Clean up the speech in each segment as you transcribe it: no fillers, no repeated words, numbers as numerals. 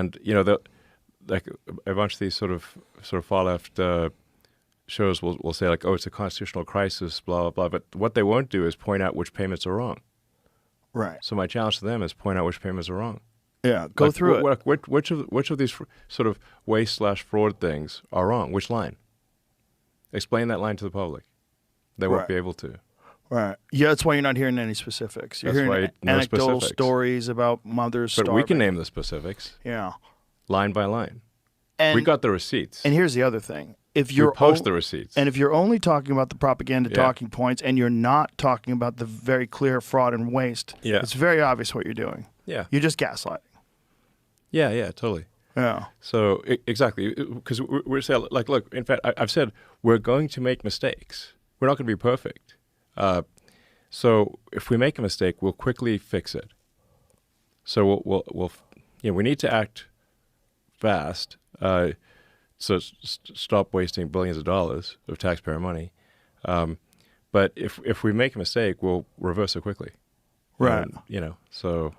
And like a bunch of these sort of far left shows will say like, oh, it's a constitutional crisis, blah blah blah. But what they won't do is point out which payments are wrong. Right. So my challenge to them is point out which payments are wrong. Yeah, go through it. Which of these sort of waste/fraud things are wrong? Which line? Explain that line to the public. They won't be able to. Right. Yeah, that's why you're not hearing any specifics. You're hearing no anecdotal specifics. stories about mothers But starving. we can name the specifics. Yeah. Line by line. And We got the receipts. And here's the other thing. If We you're post the receipts. And if you're only talking about the propaganda talking points and you're not talking about the very clear fraud and waste, it's very obvious what you're doing. Yeah. You're just gaslighting. Yeah, totally. Yeah. So exactly, because we're saying, like, look, in fact, I've said we're going to make mistakes. We're not going to be perfect. So if we make a mistake, we'll quickly fix it. So we'll we need to act fast. So stop wasting billions of dollars of taxpayer money. But if we make a mistake, we'll reverse it quickly. Right. So.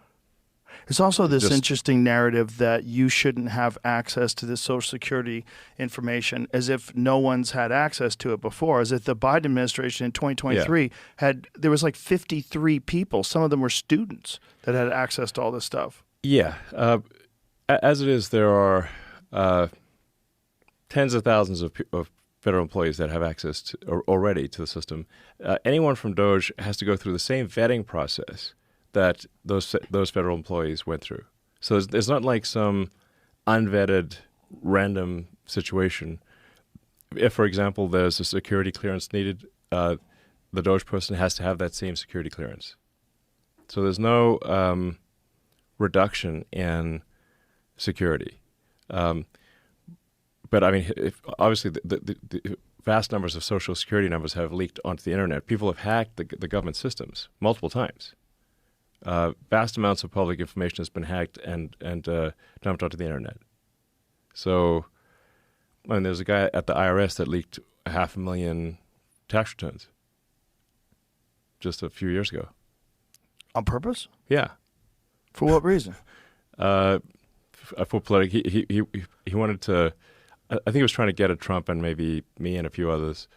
It's also this interesting narrative that you shouldn't have access to this Social Security information, as if no one's had access to it before, as if the Biden administration in 2023 there was like 53 people, some of them were students, that had access to all this stuff. Yeah. As it is, there are tens of thousands of federal employees that have access to, already to the system. Anyone from DOJ has to go through the same vetting process that those federal employees went through. So there's not like some unvetted random situation. If, for example, there's a security clearance needed, the DOJ person has to have that same security clearance. So there's no reduction in security. But I mean, obviously the vast numbers of Social Security numbers have leaked onto the internet. People have hacked the government systems multiple times. Vast amounts of public information has been hacked and dumped onto the internet. So, I mean, there's a guy at the IRS that leaked 500,000 tax returns just a few years ago. On purpose? Yeah. For what reason? For political, he wanted to. I think he was trying to get at Trump and maybe me and a few others.